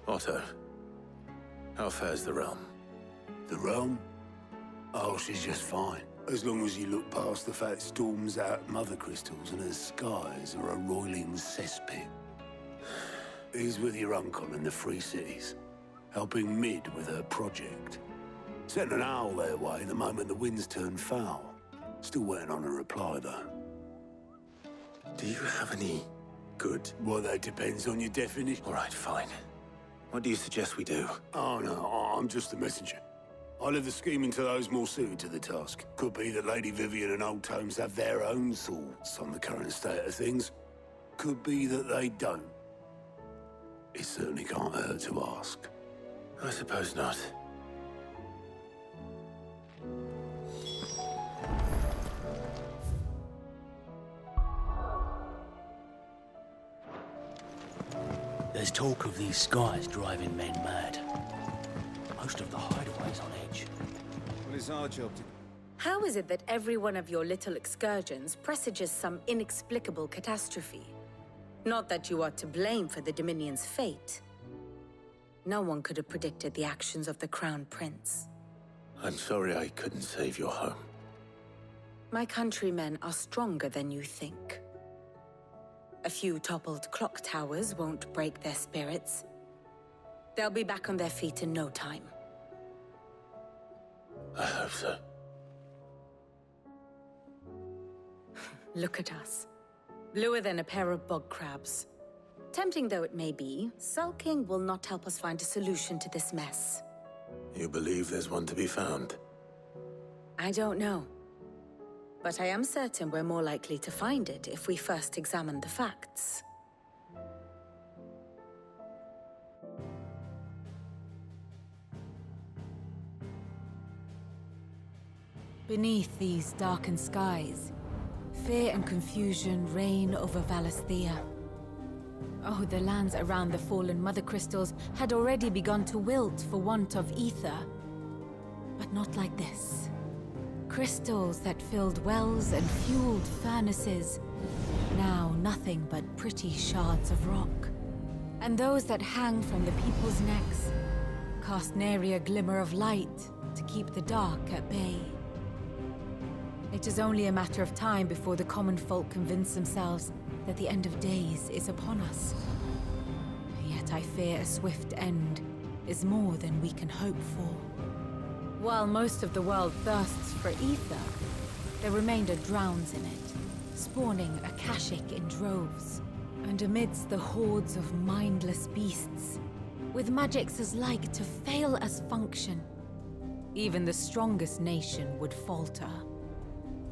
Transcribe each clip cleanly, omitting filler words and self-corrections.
Otto, how fares the realm? The realm? Oh, she's just fine. As long as you look past the fact storms out mother crystals and her skies are a roiling cesspit. He's with your uncle in the Free Cities, helping Mid with her project. Sent an owl their way the moment the winds turned foul. Still waiting on a reply, though. Do you have any good? Well, that depends on your definition. All right, fine. What do you suggest we do? Oh, no, I'm just the messenger. I leave the scheming to those more suited to the task. Could be that Lady Vivian and Old Tomes have their own thoughts on the current state of things. Could be that they don't. It certainly can't hurt to ask. I suppose not. There's talk of these skies driving men mad. Most of the hideaways on edge. Well, it's our job to... How is it that every one of your little excursions presages some inexplicable catastrophe? Not that you are to blame for the Dominion's fate. No one could have predicted the actions of the Crown Prince. I'm sorry I couldn't save your home. My countrymen are stronger than you think. A few toppled clock towers won't break their spirits. They'll be back on their feet in no time. I hope so. Look at us. Bluer than a pair of bog crabs. Tempting though it may be, sulking will not help us find a solution to this mess. You believe there's one to be found? I don't know. But I am certain we're more likely to find it if we first examine the facts. Beneath these darkened skies, fear and confusion reign over Valisthea. Oh, the lands around the fallen mother crystals had already begun to wilt for want of ether. But not like this. Crystals that filled wells and fueled furnaces, now nothing but pretty shards of rock. And those that hang from the people's necks cast nary a glimmer of light to keep the dark at bay. It is only a matter of time before the common folk convince themselves that the end of days is upon us. Yet I fear a swift end is more than we can hope for. While most of the world thirsts for ether, the remainder drowns in it, spawning Akashic in droves. And amidst the hordes of mindless beasts, with magics as like to fail as function, even the strongest nation would falter.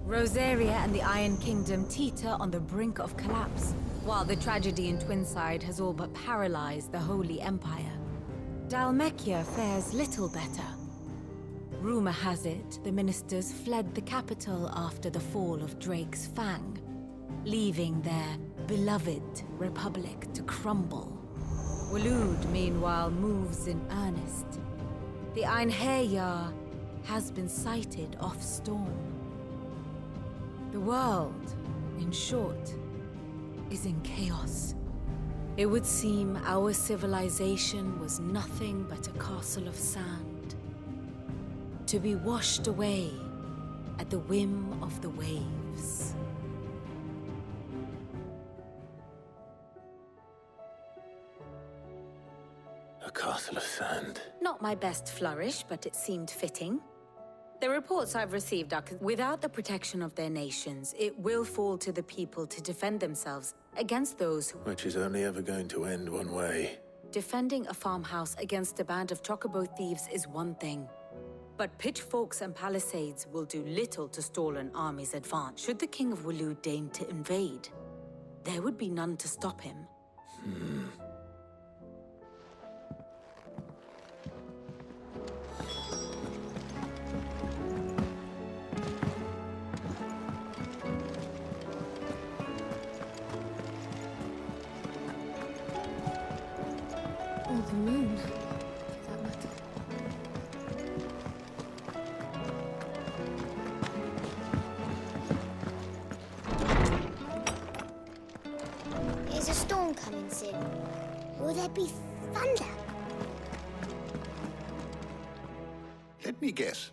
Rosaria and the Iron Kingdom teeter on the brink of collapse, while the tragedy in Twinside has all but paralyzed the Holy Empire. Dalmekia fares little better. Rumor has it the ministers fled the capital after the fall of Drake's Fang, leaving their beloved republic to crumble. Waloed, meanwhile, moves in earnest. The Einherjar has been sighted off-storm. The world, in short, is in chaos. It would seem our civilization was nothing but a castle of sand, to be washed away at the whim of the waves. A castle of sand. Not my best flourish, but it seemed fitting. The reports I've received are without the protection of their nations, it will fall to the people to defend themselves against those who... Which is only ever going to end one way. Defending a farmhouse against a band of chocobo thieves is one thing. But pitchforks and palisades will do little to stall an army's advance. Should the King of Waloed deign to invade, there would be none to stop him. Or the moon, for that matter. Is a storm coming soon? Will there be thunder? me guess.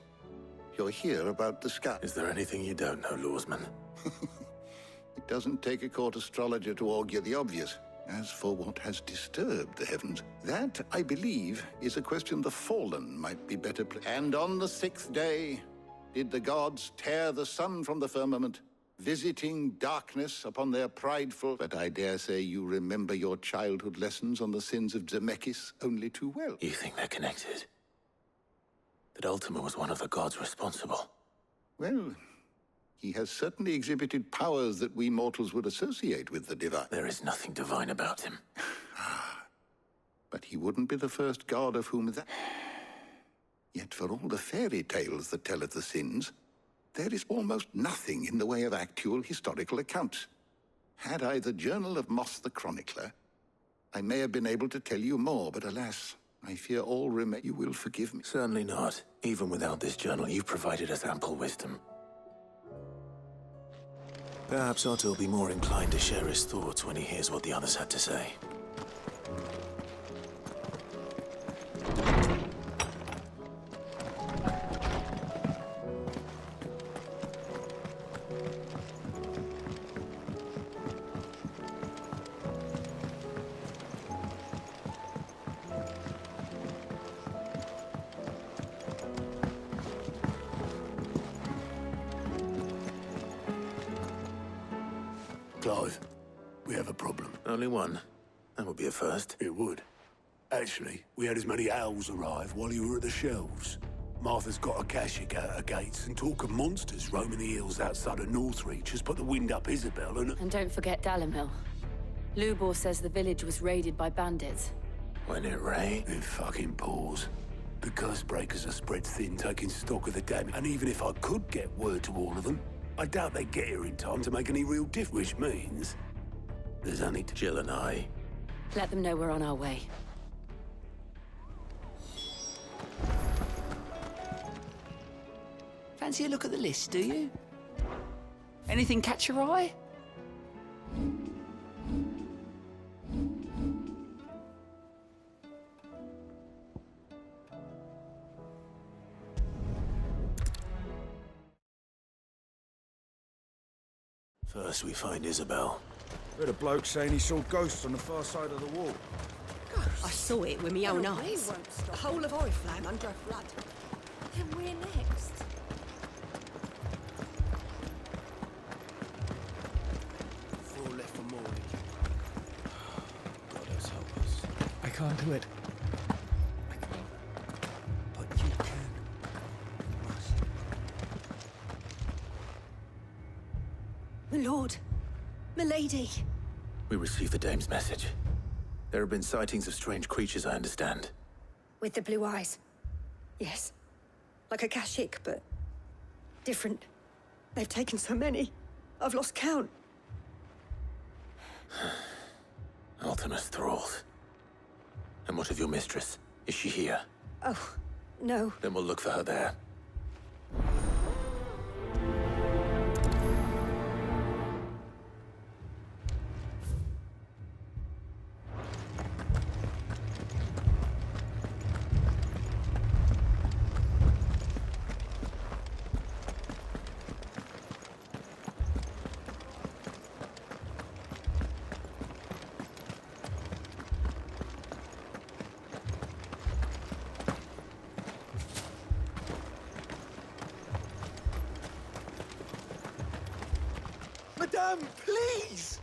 You're here about the sky. Is there anything you don't know, Lawsman? It doesn't take a court astrologer to augur the obvious. As for what has disturbed the heavens, that, I believe, is a question the Fallen might be better And on the 6th day, did the gods tear the sun from the firmament, visiting darkness upon their prideful... But I dare say you remember your childhood lessons on the sins of Zemeckis only too well. You think they're connected? That Ultima was one of the gods responsible? Well, he has certainly exhibited powers that we mortals would associate with the divine. There is nothing divine about him. But he wouldn't be the first god of whom that... Yet for all the fairy tales that tell of the sins, there is almost nothing in the way of actual historical accounts. Had I the Journal of Moss the Chronicler, I may have been able to tell you more, but alas, I fear all remain... You will forgive me. Certainly not. Even without this journal, you've provided us ample wisdom. Perhaps Otto will be more inclined to share his thoughts when he hears what the others had to say. Clive, we have a problem. Only one. That would be a first. It would. Actually, we had as many owls arrive while you were at the shelves. Martha's got a Kashyyyk out her gates, and talk of monsters roaming the hills outside of Northreach has put the wind up Isabel and... And don't forget Dalimil. Lubor says the village was raided by bandits. When it rained? It fucking pours. The curse breakers are spread thin, taking stock of the damage. And even if I could get word to all of them, I doubt they'd get here in time to make any real difference, which means there's only Jill and I. Let them know we're on our way. Fancy a look at the list, do you? Anything catch your eye? First we find Isabel. Heard a bloke saying he saw ghosts on the far side of the wall. I saw it with my own eyes. The whole of Oriflamme under a flood. Then we're next. Four left for morning. God has help us. I can't do it. I can't. But you can. You must. My lord. My lady. We received the dame's message. There have been sightings of strange creatures, I understand. With the blue eyes. Yes. Like a Kashyyyk, but different. They've taken so many. I've lost count. Ultima's thralls. And what of your mistress? Is she here? Oh, no. Then we'll look for her there. Madame, please!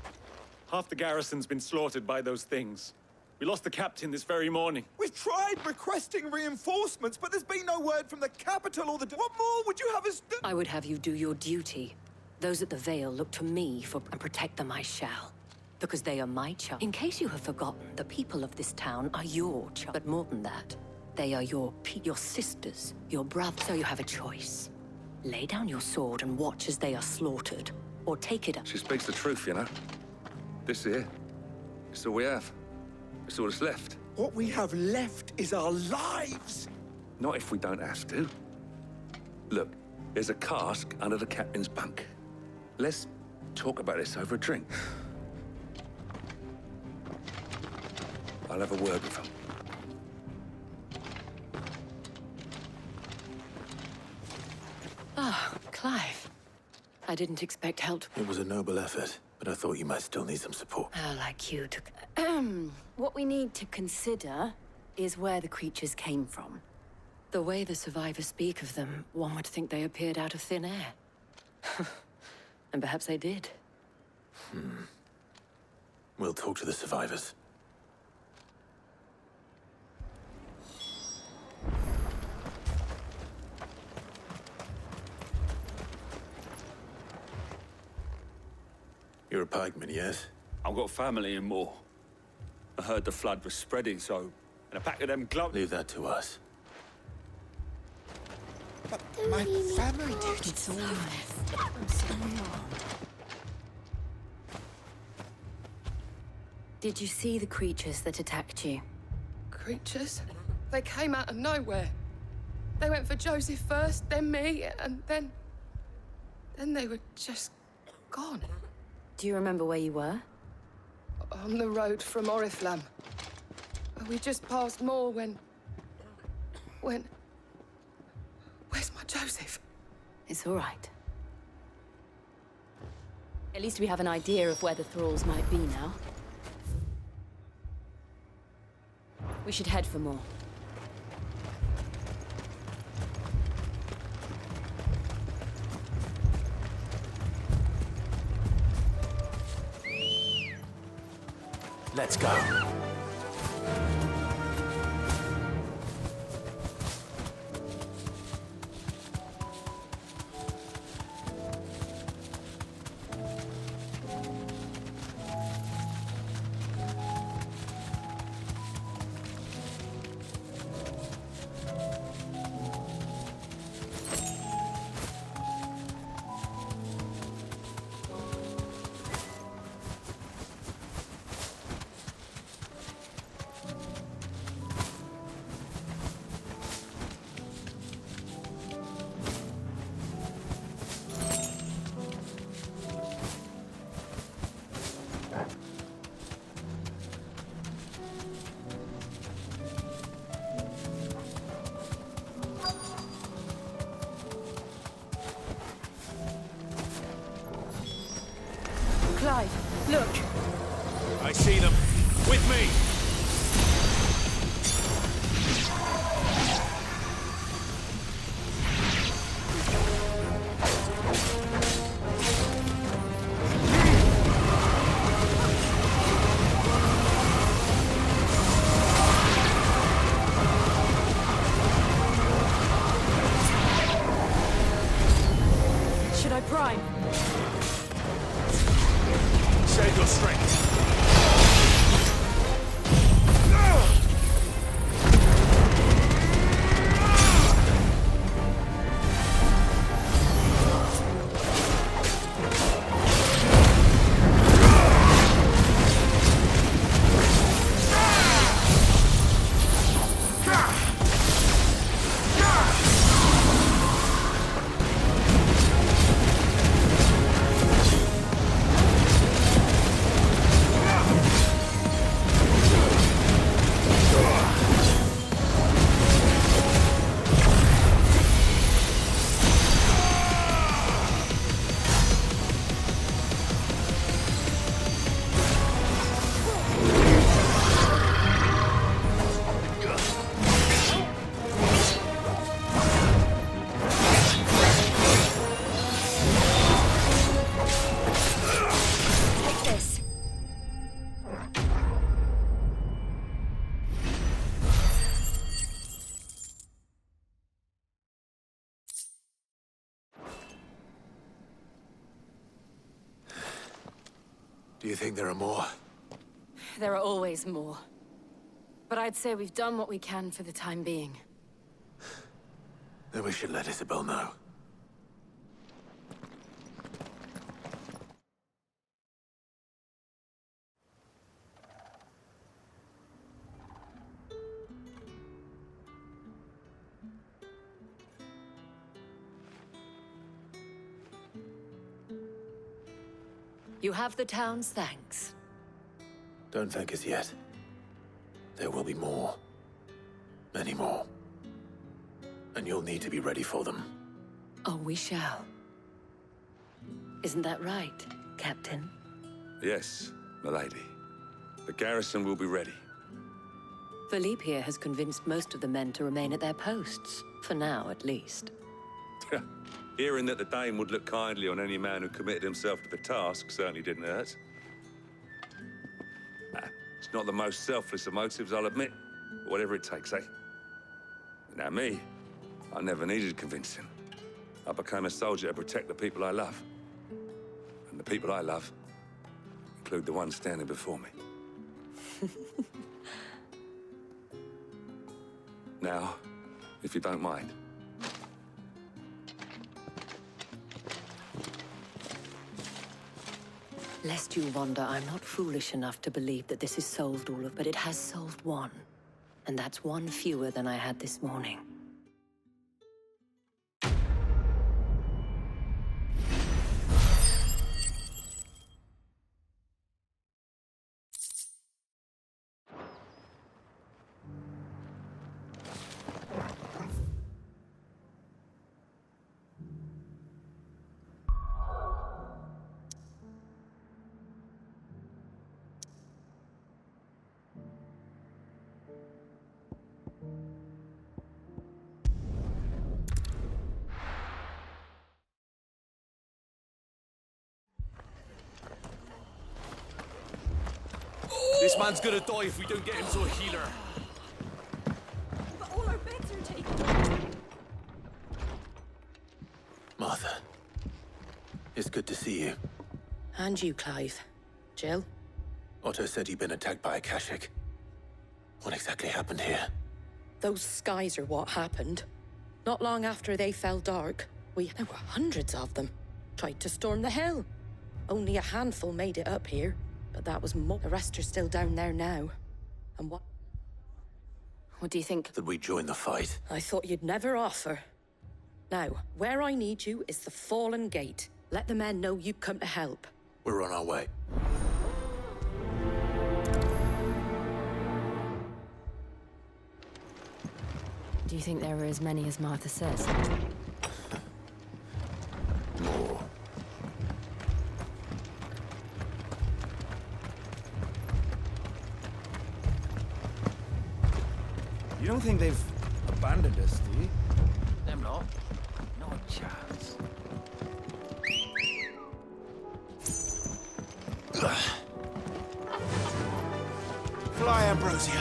Half the garrison's been slaughtered by those things. We lost the captain this very morning. We've tried requesting reinforcements, but there's been no word from the capital or the... What more would you have us do? I would have you do your duty. Those at the Vale look to me for... and protect them I shall. Because they are my child. In case you have forgotten, the people of this town are your child. But more than that, they are your sisters, your brothers. So you have a choice. Lay down your sword and watch as they are slaughtered. Or take it up. She speaks the truth, you know. This here, it's all we have. It's all that's left. What we have left is our lives! Not if we don't have to. Look, there's a cask under the captain's bunk. Let's talk about this over a drink. I'll have a word with him. Clive, I didn't expect help. It was a noble effort, but I thought you might still need some support. Like you to... What we need to consider is where the creatures came from. The way the survivors speak of them, one would think they appeared out of thin air. And perhaps they did. We'll talk to the survivors. You're a pikeman, yes? I've got family in Moor. I heard the flood was spreading, so... And a pack of them gloves... Leave that to us. But my family did. It's all right. I'm sorry. Did you see the creatures that attacked you? Creatures? They came out of nowhere. They went for Joseph first, then me, and then they were just gone. Do you remember where you were? On the road from Oriflamme. We just passed Moor when... Where's my Joseph? It's all right. At least we have an idea of where the thralls might be now. We should head for more. Let's go. Clive, look! I see them. With me! Should I prime? Save your strength. Do you think there are more? There are always more. But I'd say we've done what we can for the time being. Then we should let Isabel know. You have the town's thanks. Don't thank us yet. There will be more. Many more. And you'll need to be ready for them. Oh, we shall. Isn't that right, Captain? Yes, milady. The garrison will be ready. Philippe here has convinced most of the men to remain at their posts. For now, at least. Hearing that the Dane would look kindly on any man who committed himself to the task certainly didn't hurt. It's not the most selfless of motives, I'll admit. But whatever it takes, eh? Now me, I never needed convincing. I became a soldier to protect the people I love. And the people I love include the ones standing before me. Now, if you don't mind. Lest you wonder, I'm not foolish enough to believe that this has solved all of, but it has solved one. And that's one fewer than I had this morning. This man's gonna die if we don't get him to a healer. But all our beds are taken. Martha, it's good to see you. And you, Clive. Jill? Otto said you'd been attacked by a Kashik. What exactly happened here? Those skies are what happened. Not long after they fell dark, there were hundreds of them. Tried to storm the hill. Only a handful made it up here. But that was more. The rest are still down there now. And what do you think? That we join the fight. I thought you'd never offer. Now, where I need you is the Fallen Gate. Let the men know you've come to help. We're on our way. Do you think there are as many as Martha says? More. You don't think they've abandoned us, do you? Them not. Not a chance. Fly, Ambrosia.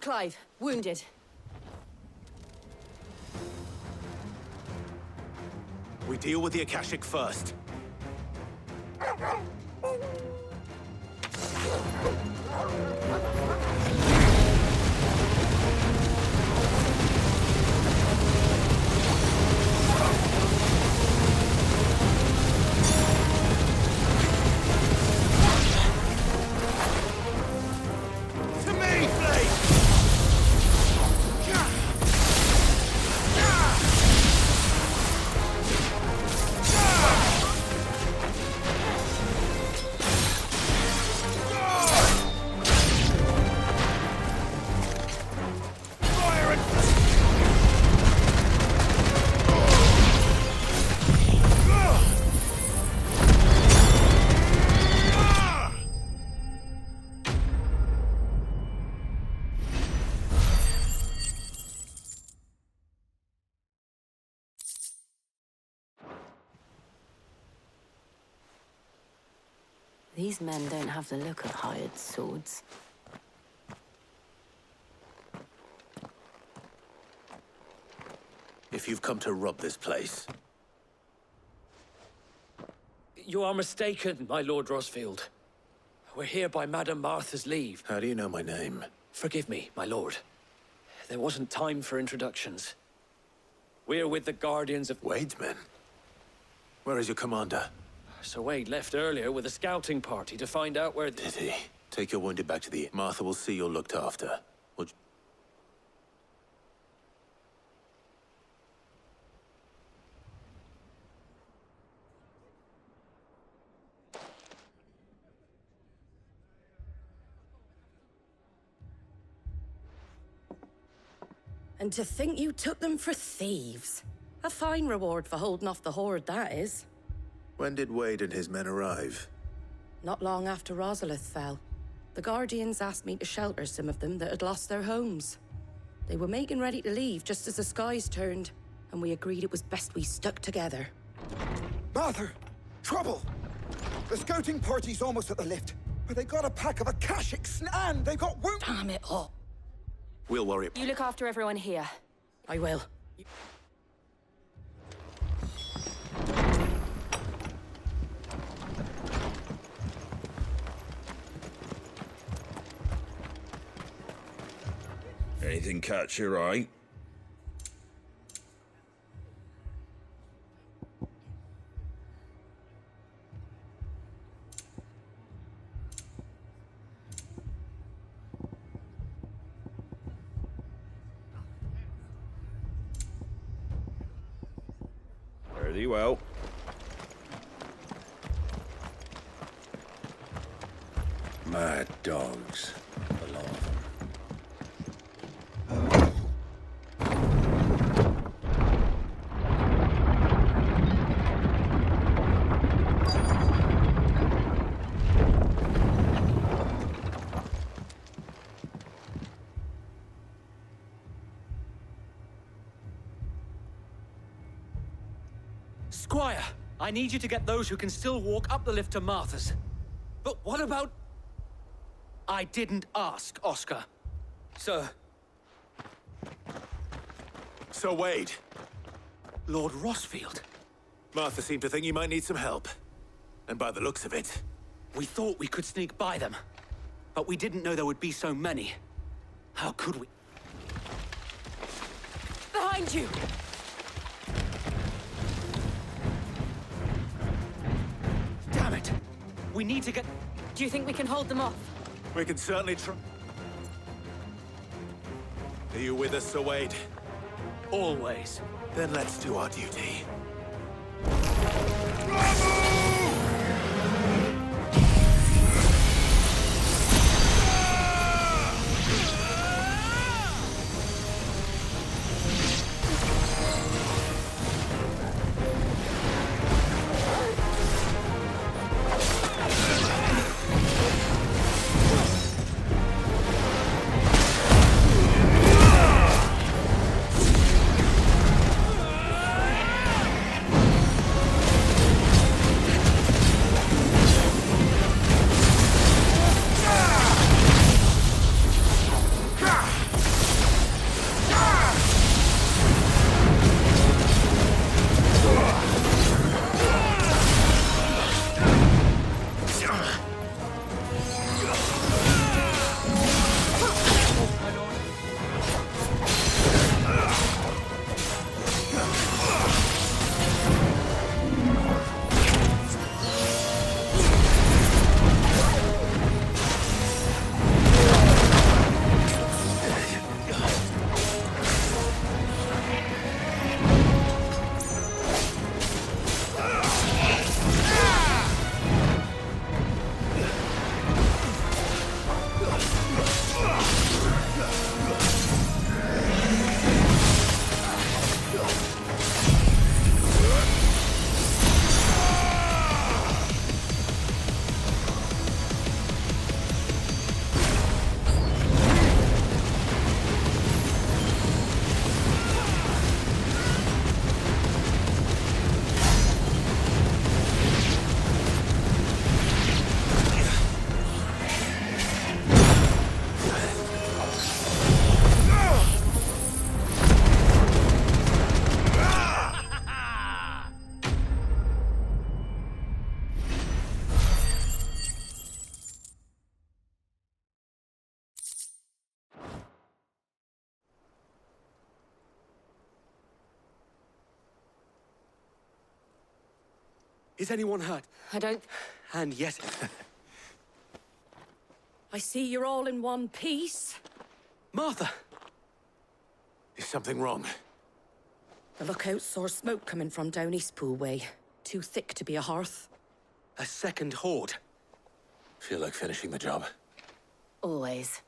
Clive, wounded. We deal with the Akashic first. These men don't have the look of hired swords. If you've come to rob this place. You are mistaken, my Lord Rosfield. We're here by Madame Martha's leave. How do you know my name? Forgive me, my lord. There wasn't time for introductions. We're with the Guardians of... Wade's men? Where is your commander? Sir Wade left earlier with a scouting party to find out where... Did he? Take your wounded back to the... Martha will see you're looked after. And to think you took them for thieves. A fine reward for holding off the horde, that is. When did Wade and his men arrive? Not long after Rosalith fell. The Guardians asked me to shelter some of them that had lost their homes. They were making ready to leave just as the skies turned, and we agreed it was best we stuck together. Martha! Trouble! The scouting party's almost at the lift, but they got a pack of Akashics, and they've got wounds. Damn it all. We'll worry. You look after everyone here. I will. Anything catch your eye? Very well. Mad dogs. A lot of them. Squire, I need you to get those who can still walk up the lift to Martha's. But what about... I didn't ask, Oscar. Sir. So, Wade. Lord Rossfield. Martha seemed to think you might need some help. And by the looks of it... We thought we could sneak by them. But we didn't know there would be so many. How could we? Behind you! Damn it! We need to get... Do you think we can hold them off? We can certainly try. Are you with us, Sir Wade? Always. Then let's do our duty. Is anyone hurt? I don't... And yet... I see you're all in one piece. Martha! Is something wrong? The lookout saw smoke coming from down Eastpool way. Too thick to be a hearth. A second horde. Feel like finishing the job. Always.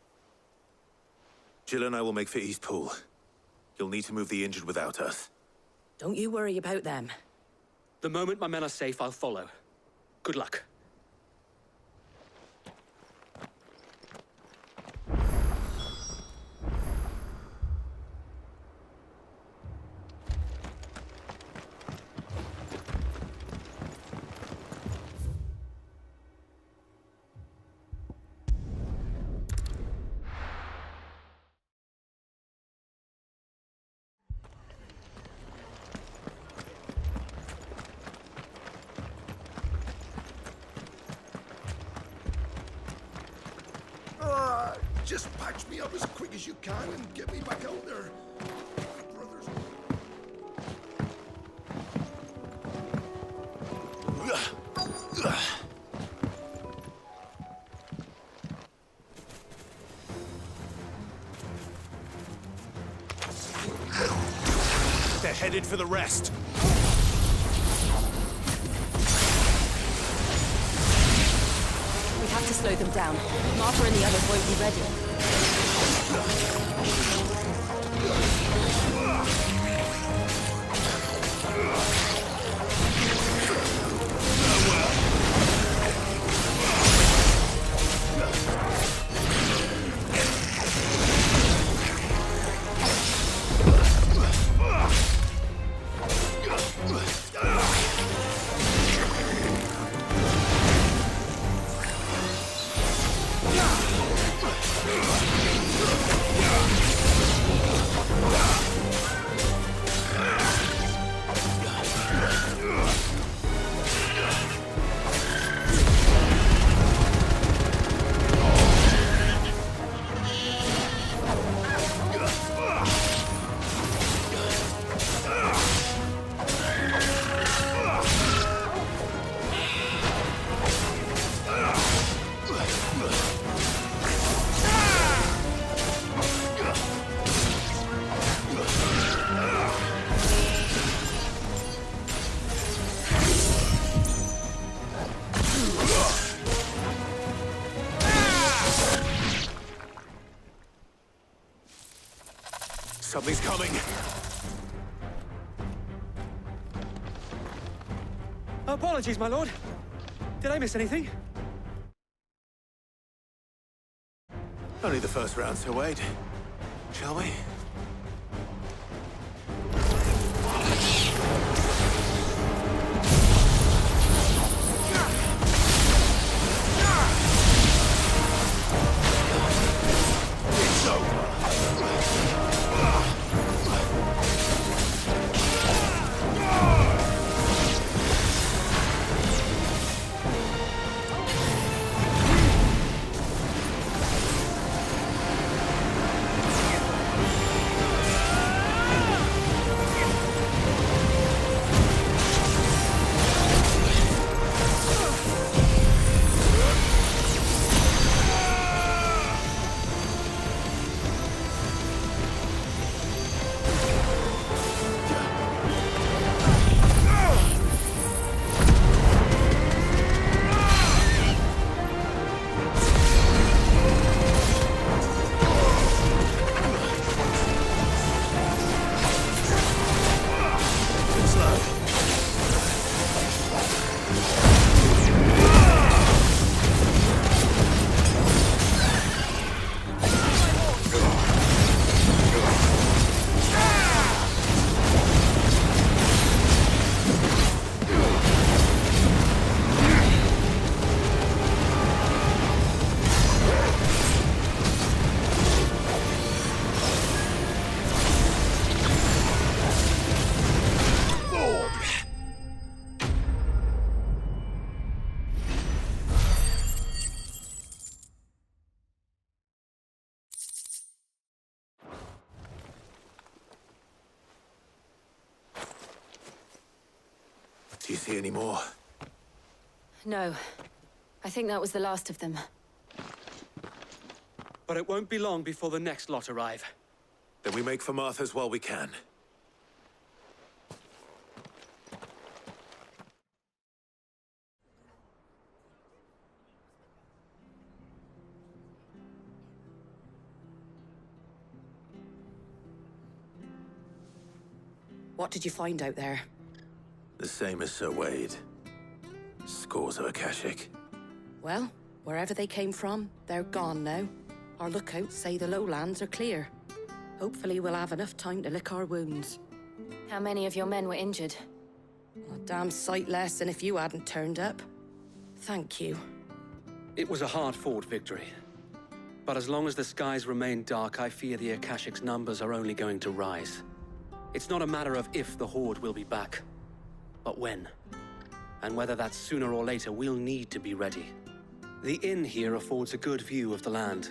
Jill and I will make for Eastpool. You'll need to move the injured without us. Don't you worry about them. The moment my men are safe, I'll follow. Good luck. Just patch me up as quick as you can and get me back out there. Brothers. They're headed for the rest. We have to slow them down. Martha and the others won't be ready. Something's coming. Apologies, my lord. Did I miss anything? Only the first round, so wait. Shall we? It's over. Do you see any more? No. I think that was the last of them. But it won't be long before the next lot arrive. Then we make for Martha's while we can. What did you find out there? The same as Sir Wade. Scores of Akashic. Well, wherever they came from, they're gone now. Our lookouts say the lowlands are clear. Hopefully we'll have enough time to lick our wounds. How many of your men were injured? A damn sight less than if you hadn't turned up. Thank you. It was a hard-fought victory. But as long as the skies remain dark, I fear the Akashic's numbers are only going to rise. It's not a matter of if the Horde will be back, but when. And whether that's sooner or later, we'll need to be ready. The inn here affords a good view of the land,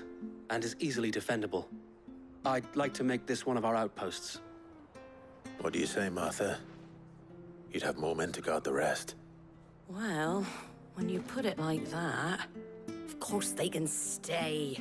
and is easily defendable. I'd like to make this one of our outposts. What do you say, Martha? You'd have more men to guard the rest. Well, when you put it like that, of course they can stay.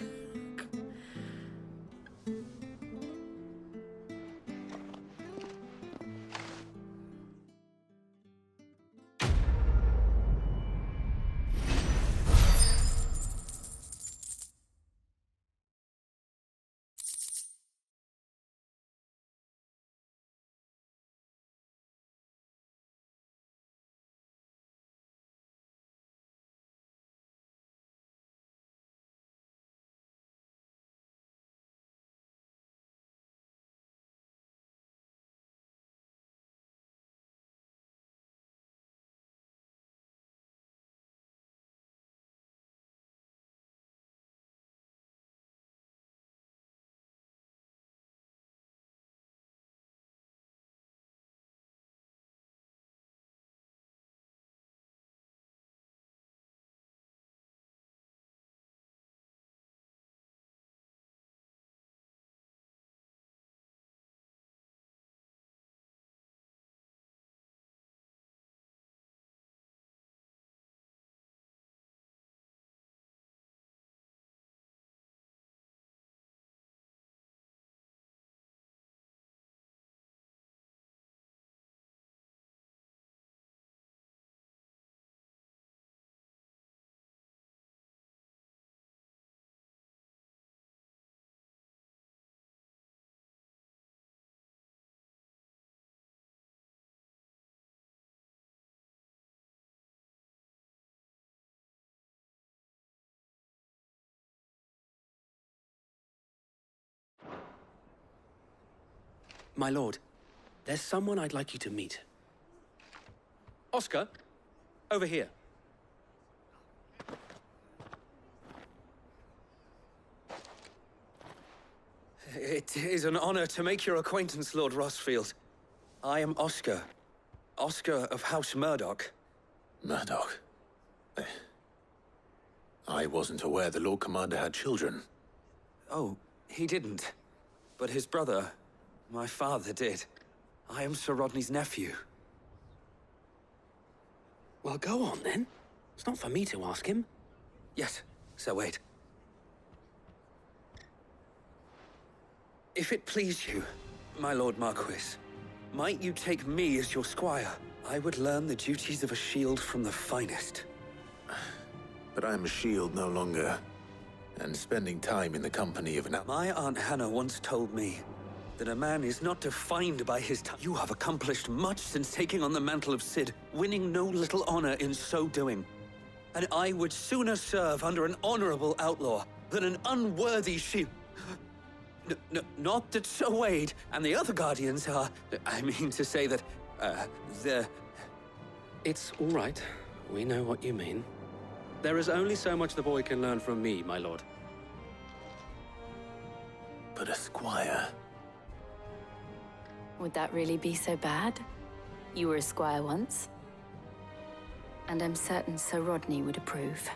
My lord, there's someone I'd like you to meet. Oscar, over here. It is an honor to make your acquaintance, Lord Rossfield. I am Oscar. Oscar of House Murdoch. Murdoch? I wasn't aware the Lord Commander had children. Oh, he didn't. But his brother, my father, did. I am Sir Rodney's nephew. Well, go on, then. It's not for me to ask him. Yes, Sir Wade. If it please you, my Lord Marquis, might you take me as your squire? I would learn the duties of a shield from the finest. But I'm a shield no longer. And spending time in the company of an... My Aunt Hannah once told me that a man is not defined by his time. You have accomplished much since taking on the mantle of Cid, winning no little honor in so doing. And I would sooner serve under an honorable outlaw than an unworthy shield. Not that Sir Wade and the other Guardians are... I mean to say that, they're... It's all right. We know what you mean. There is only so much the boy can learn from me, my lord. But a squire... Would that really be so bad? You were a squire once. And I'm certain Sir Rodney would approve.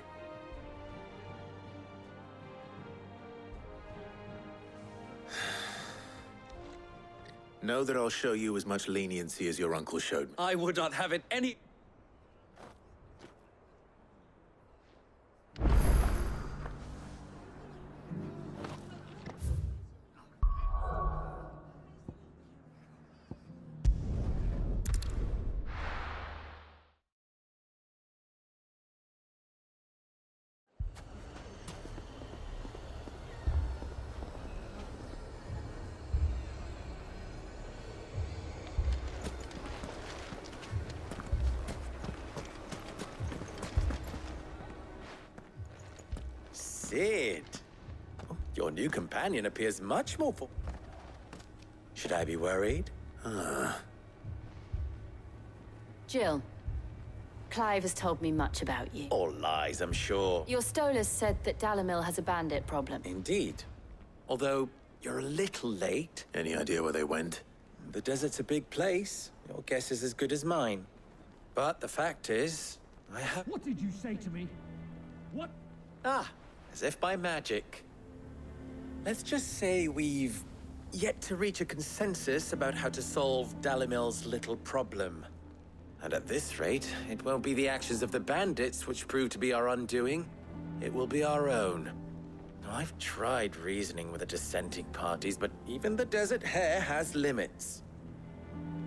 Know that I'll show you as much leniency as your uncle showed me. I would not have it any... Sid. Your new companion appears much more Should I be worried? Jill, Clive has told me much about you. All lies, I'm sure. Your Stolas said that Dalamil has a bandit problem. Indeed. Although, you're a little late. Any idea where they went? The desert's a big place. Your guess is as good as mine. But the fact is, I have... What did you say to me? What? Ah, as if by magic. Let's just say we've yet to reach a consensus about how to solve Dalamil's little problem. And at this rate, it won't be the actions of the bandits which prove to be our undoing. It will be our own. Now, I've tried reasoning with the dissenting parties, but even the Desert Hare has limits.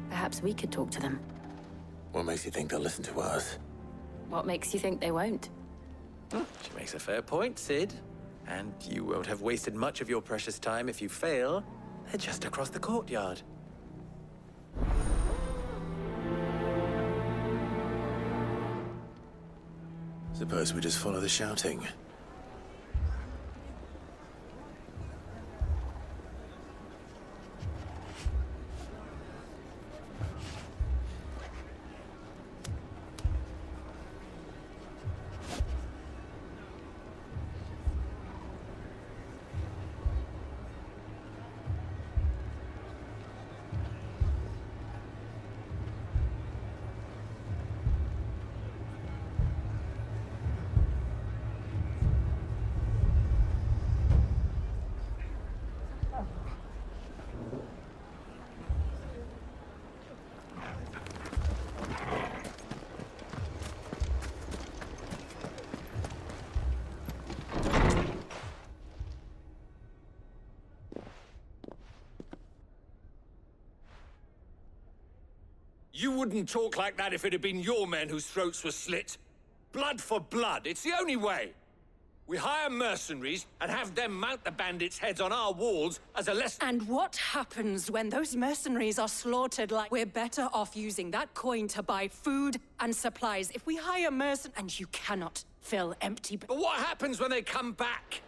Perhaps we could talk to them. What makes you think they'll listen to us? What makes you think they won't? She makes a fair point, Sid. And you won't have wasted much of your precious time if you fail. They're just across the courtyard. Suppose we just follow the shouting. You wouldn't talk like that if it had been your men whose throats were slit. Blood for blood, it's the only way. We hire mercenaries and have them mount the bandits' heads on our walls as a lesson. And what happens when those mercenaries are slaughtered? Like, we're better off using that coin to buy food and supplies. If we hire mercenaries, and you cannot fill empty... But what happens when they come back?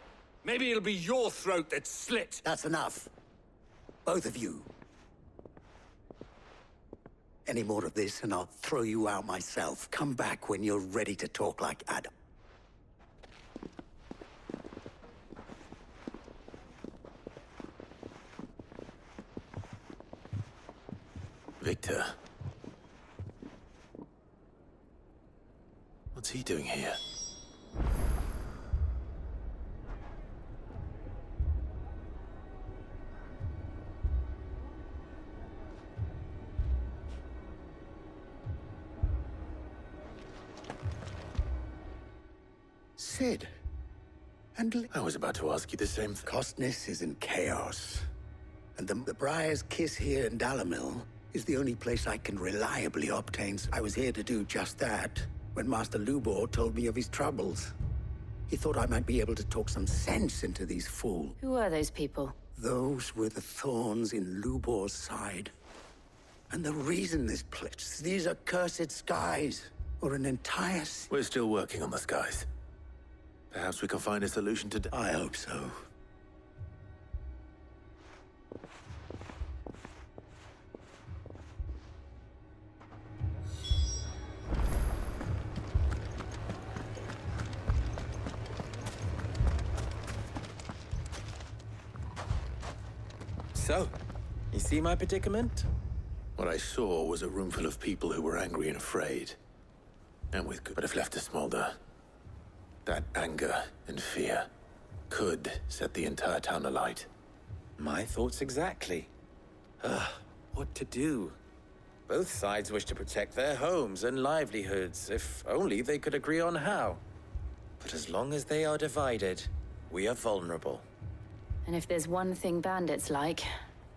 Maybe it'll be your throat that's slit. That's enough. Both of you. Any more of this and I'll throw you out myself. Come back when you're ready to talk like Adam. Victor. What's he doing here? Sid. And I was about to ask you the same thing. Costness is in chaos. And the Briar's Kiss here in Dalamil is the only place I can reliably obtain. I was here to do just that when Master Lubor told me of his troubles. He thought I might be able to talk some sense into these fools. Who are those people? Those were the thorns in Lubor's side. And the reason this place, these accursed skies, or an entire... We're still working on the skies. Perhaps we can find a solution to... I hope so. So, you see my predicament? What I saw was a room full of people who were angry and afraid. And with good, but if left to smolder. That anger and fear could set the entire town alight. My thoughts exactly. What to do? Both sides wish to protect their homes and livelihoods, if only they could agree on how. But as long as they are divided, we are vulnerable. And if there's one thing bandits like,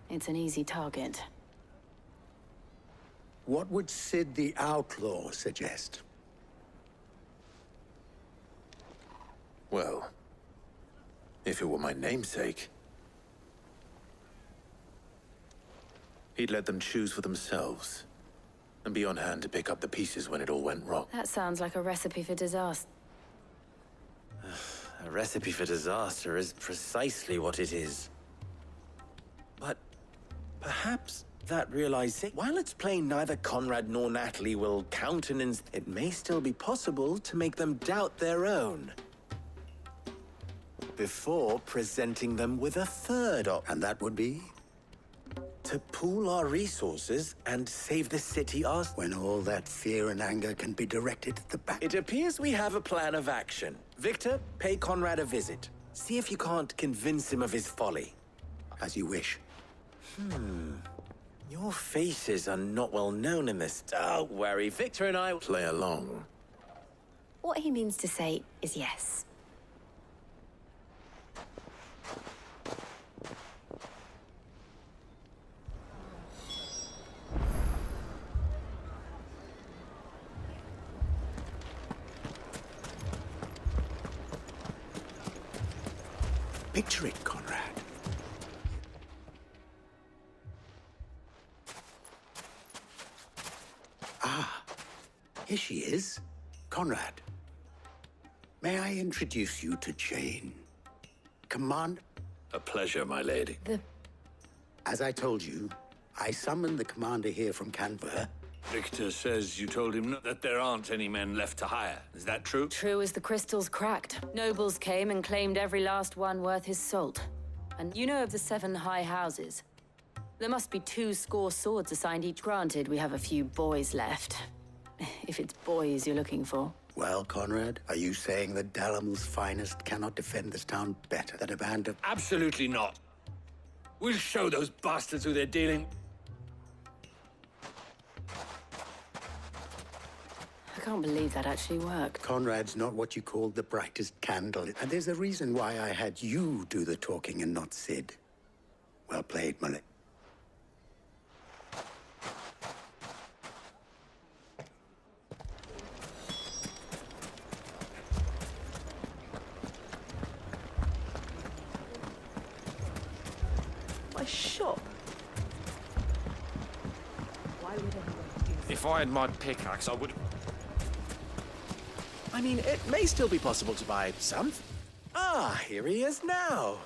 it's an easy target. What would Sid the Outlaw suggest? Well, if it were my namesake, he'd let them choose for themselves and be on hand to pick up the pieces when it all went wrong. That sounds like a recipe for disaster. a recipe for disaster is precisely what it is. But perhaps that realization, while it's plain neither Conrad nor Natalie will countenance, it may still be possible to make them doubt their own before presenting them with a third option. And that would be? To pool our resources and save the city when all that fear and anger can be directed at the back. It appears we have a plan of action. Victor, pay Conrad a visit. See if you can't convince him of his folly. As you wish. Your faces are not well known in this. Don't worry, Victor and I will play along. What he means to say is yes. Picture it, Conrad. Ah, here she is. Conrad. May I introduce you to Jane? Command... A pleasure, my lady. As I told you, I summoned the commander here from Canberra. Victor says you told him that there aren't any men left to hire. Is that true? True as the crystals cracked. Nobles came and claimed every last one worth his salt. And you know of the 7 high houses? There must be 2 swords assigned each. Granted, we have a few boys left. If it's boys you're looking for. Well, Conrad, are you saying that Dalamel's finest cannot defend this town better than a band of... Absolutely not. We'll show those bastards who they're dealing... I can't believe that actually worked. Conrad's not what you call the brightest candle. And there's a reason why I had you do the talking and not Sid. Well played, Mullet. My shop? Why would anyone do that? If I had my pickaxe, I would... I mean, it may still be possible to buy something. Ah, here he is now.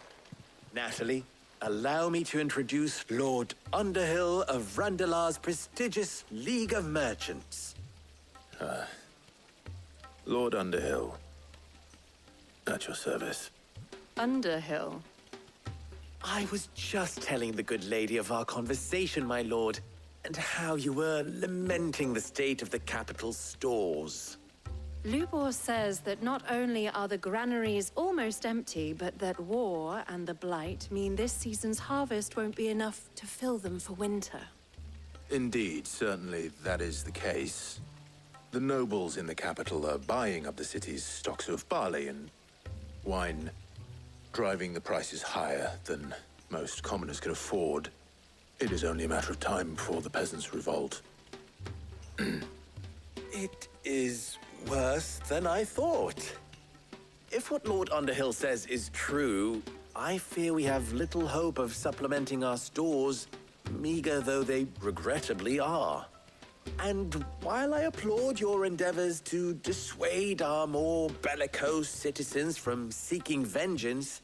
Natalie, allow me to introduce Lord Underhill of Randalar's prestigious League of Merchants. Lord Underhill. At your service. Underhill? I was just telling the good lady of our conversation, my lord, and how you were lamenting the state of the capital's stores. Lubor says that not only are the granaries almost empty, but that war and the Blight mean this season's harvest won't be enough to fill them for winter. Indeed, certainly that is the case. The nobles in the capital are buying up the city's stocks of barley and wine, driving the prices higher than most commoners can afford. It is only a matter of time before the peasants revolt. It is worse than I thought. If what Lord Underhill says is true, I fear we have little hope of supplementing our stores, meager though they regrettably are. And while I applaud your endeavors to dissuade our more bellicose citizens from seeking vengeance,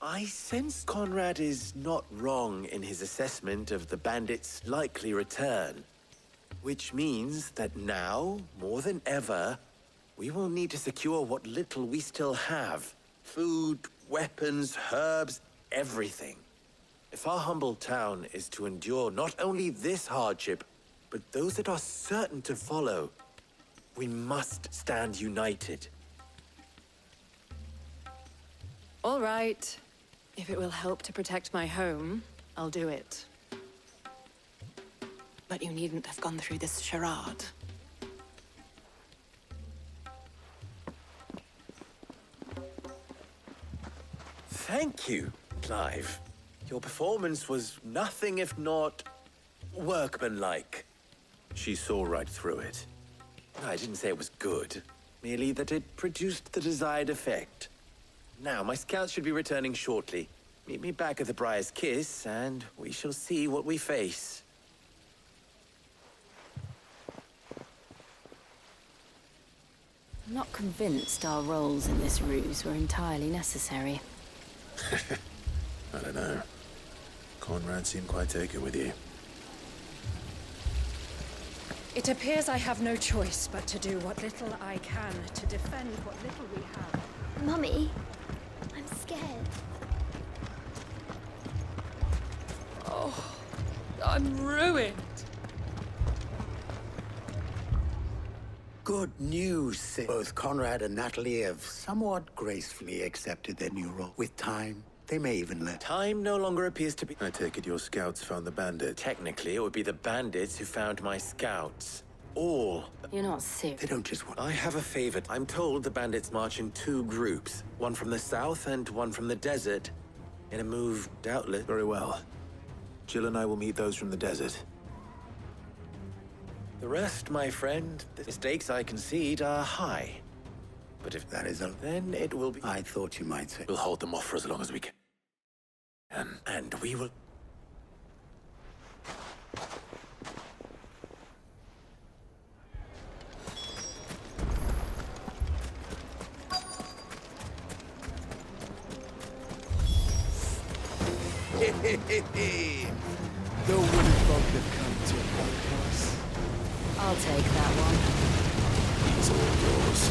I sense Conrad is not wrong in his assessment of the bandits' likely return. Which means that now, more than ever, we will need to secure what little we still have. Food, weapons, herbs, everything. If our humble town is to endure not only this hardship, but those that are certain to follow, we must stand united. All right. If it will help to protect my home, I'll do it. But you needn't have gone through this charade. Thank you, Clive. Your performance was nothing if not workmanlike. She saw right through it. I didn't say it was good, merely that it produced the desired effect. Now, my scouts should be returning shortly. Meet me back at the Briar's Kiss, and we shall see what we face. I'm not convinced our roles in this ruse were entirely necessary. I don't know. Conrad seemed quite taken with you. It appears I have no choice but to do what little I can to defend what little we have. Mummy, I'm scared. Oh, I'm ruined. Good news, Sid. Both Conrad and Natalie have somewhat gracefully accepted their new role. With time, they may even let... Time no longer appears to be... I take it your scouts found the bandit. Technically, it would be the bandits who found my scouts. All. You're not serious. They don't just want... I have a favor. I'm told the bandits march in 2 groups. One from the south and one from the desert. In a move, doubtless. Very well. Jill and I will meet those from the desert. The rest, my friend, the stakes I concede are high. But if that is a... then it will be... I thought you might say... We'll hold them off for as long as we can. And we will... No one above the come to help us. I'll take that one. It's all yours.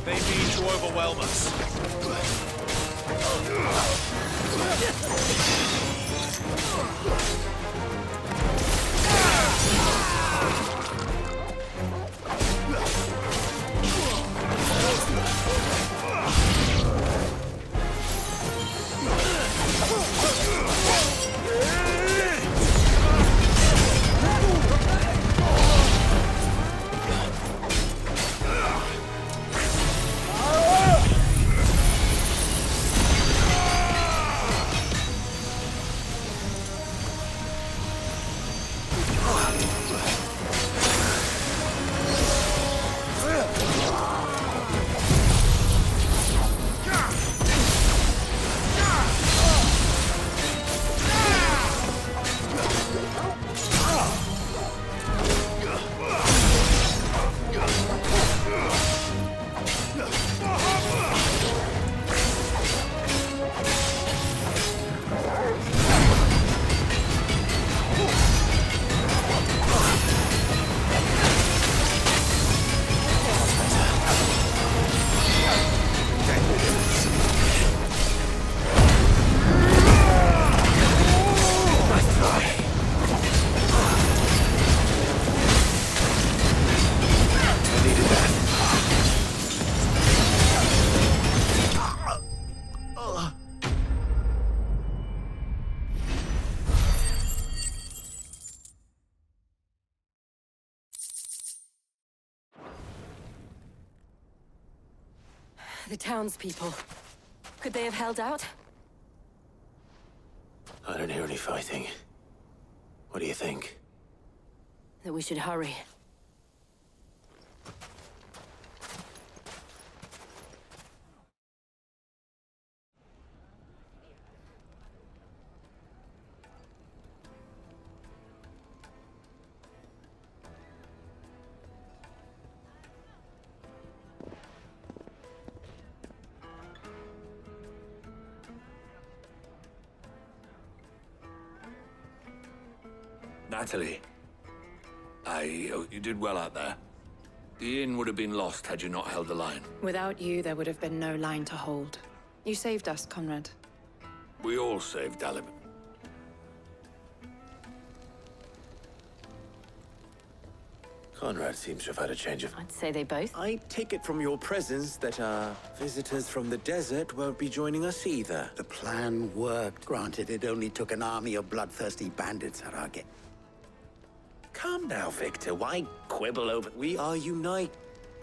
They mean to overwhelm us. The townspeople. Could they have held out? I don't hear any fighting. What do you think? That we should hurry. Natalie, you did well out there. The inn would have been lost had you not held the line. Without you, there would have been no line to hold. You saved us, Conrad. We all saved Dalimil. Conrad seems to have had a change of... I'd say they both. I take it from your presence that our visitors from the desert won't be joining us either. The plan worked. Granted, it only took an army of bloodthirsty bandits at our gate. Come now, Victor. Why quibble over... We are united.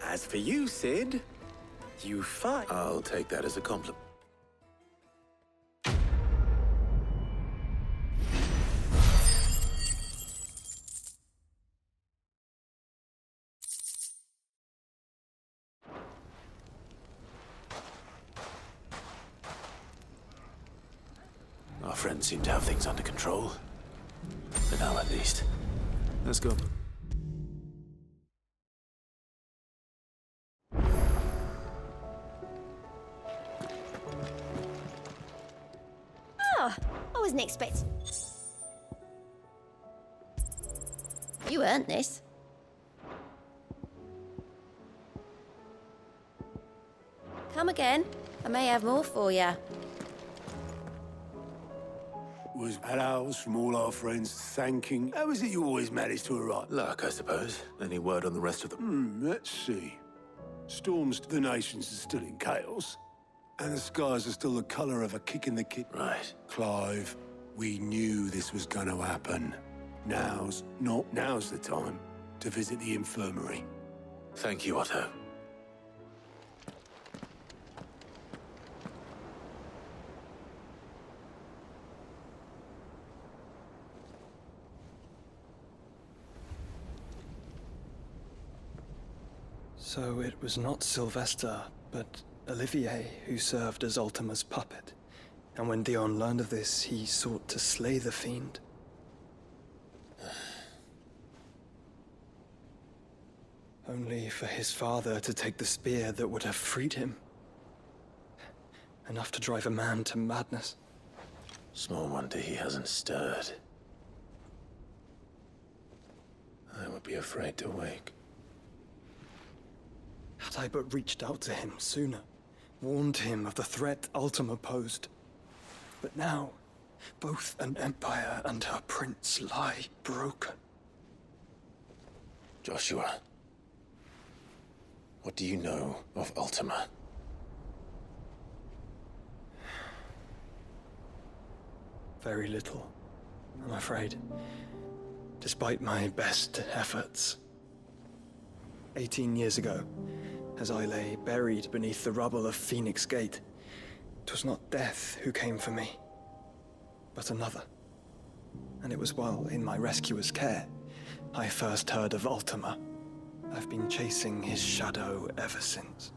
As for you, Sid, you fight. I'll take that as a compliment. friends seem to have things under control. For now, at least. Let's go. Oh, I wasn't expecting. You earned this. Come again. I may have more for you. Was hellos from all our friends thanking. How is it you always manage to arrive? Luck, I suppose. Any word on the rest of them? Let's see. Storms to the nations are still in chaos. And the skies are still the colour of a kick in the kit. Right. Clive, we knew this was going to happen. Now's the time to visit the infirmary. Thank you, Otto. So it was not Sylvester, but Olivier who served as Ultima's puppet. And when Dion learned of this, he sought to slay the fiend. Only for his father to take the spear that would have freed him. Enough to drive a man to madness. Small wonder he hasn't stirred. I would be afraid to wake. Had I but reached out to him sooner, warned him of the threat Ultima posed. But now, both an empire and her prince lie broken. Joshua, what do you know of Ultima? Very little, I'm afraid. Despite my best efforts. 18 years ago, as I lay buried beneath the rubble of Phoenix Gate, 'twas not death who came for me, but another. And it was while in my rescuer's care, I first heard of Ultima. I've been chasing his shadow ever since.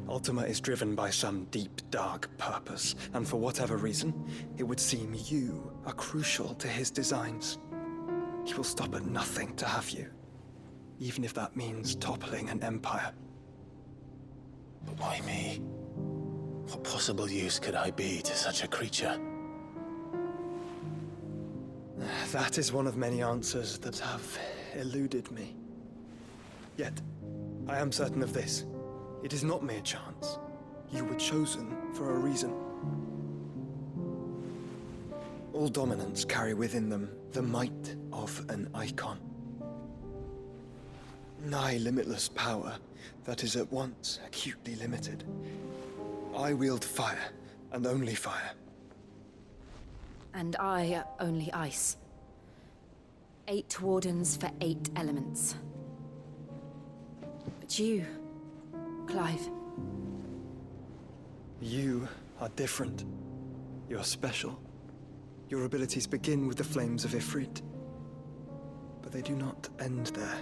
Ultima is driven by some deep, dark purpose, and for whatever reason, it would seem you are crucial to his designs. He will stop at nothing to have you, even if that means toppling an empire. But why me? What possible use could I be to such a creature? That is one of many answers that have eluded me. Yet, I am certain of this. It is not mere chance. You were chosen for a reason. All dominants carry within them the might of an icon. Nigh limitless power that is at once acutely limited. I wield fire, and only fire. And I only ice. 8 wardens for 8 elements. But you, Clive. You are different. You're special. Your abilities begin with the flames of Ifrit. But they do not end there.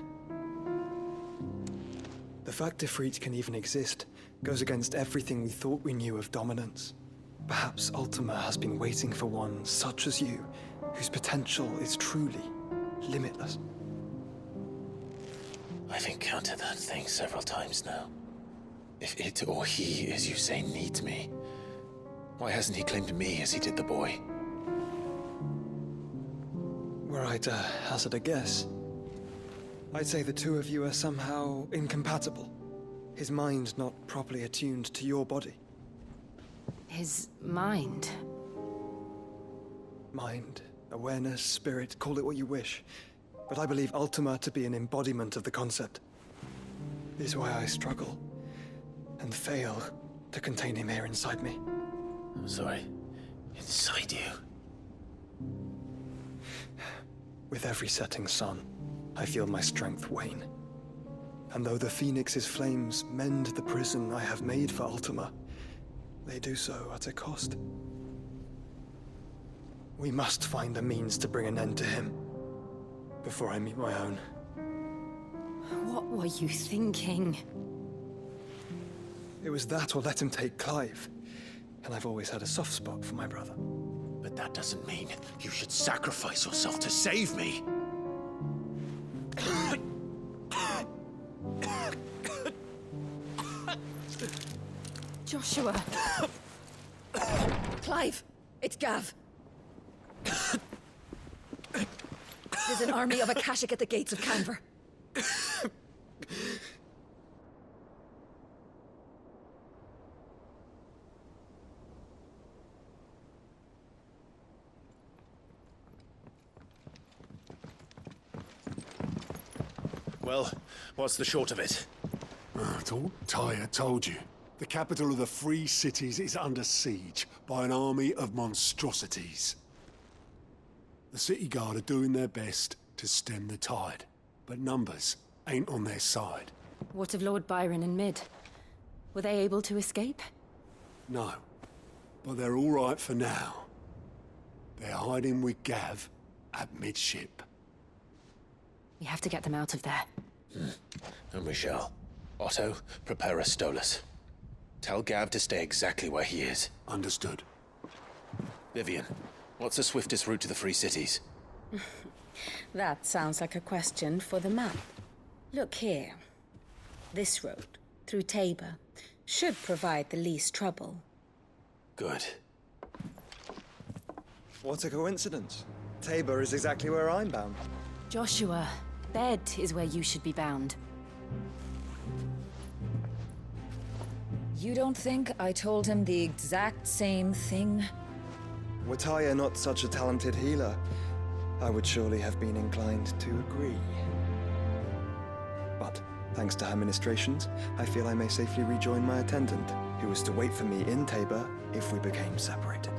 The fact Ifrit can even exist goes against everything we thought we knew of dominance. Perhaps Ultima has been waiting for one such as you, whose potential is truly limitless. I've encountered that thing several times now. If it or he, as you say, needs me, why hasn't he claimed me as he did the boy? Were I to hazard a guess, I'd say the two of you are somehow incompatible. His mind not properly attuned to your body. His mind? Mind, awareness, spirit, call it what you wish. But I believe Ultima to be an embodiment of the concept. This is why I struggle and fail to contain him here inside me. I'm sorry. Inside you? With every setting sun, I feel my strength wane. And though the Phoenix's flames mend the prison I have made for Ultima, they do so at a cost. We must find a means to bring an end to him before I meet my own. What were you thinking? It was that or let him take Clive. And I've always had a soft spot for my brother. But that doesn't mean you should sacrifice yourself to save me. Joshua. Clive, it's Gav. There's an army of Akashic at the gates of Canver. Well, what's the short of it? I thought Tyre told you. The capital of the Free Cities is under siege by an army of monstrosities. The city guard are doing their best to stem the tide, but numbers ain't on their side. What of Lord Byron and Mid? Were they able to escape? No, but they're all right for now. They're hiding with Gav at midship. We have to get them out of there. And we shall. Otto, prepare a Stolas. Tell Gav to stay exactly where he is. Understood. Vivian, what's the swiftest route to the Free Cities? That sounds like a question for the map. Look here. This road, through Tabor, should provide the least trouble. Good. What a coincidence. Tabor is exactly where I'm bound. Joshua, Bed is where you should be bound. You don't think I told him the exact same thing? Were Tyre not such a talented healer, I would surely have been inclined to agree. But, thanks to her ministrations, I feel I may safely rejoin my attendant, who was to wait for me in Tabor if we became separated.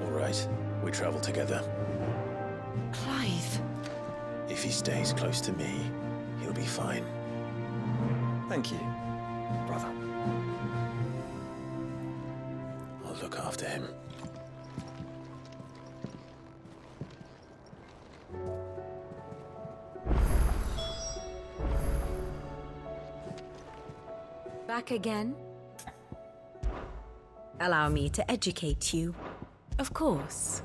All right, we travel together. Clive. If he stays close to me, he'll be fine. Thank you, brother. I'll look after him. Back again? Allow me to educate you. Of course.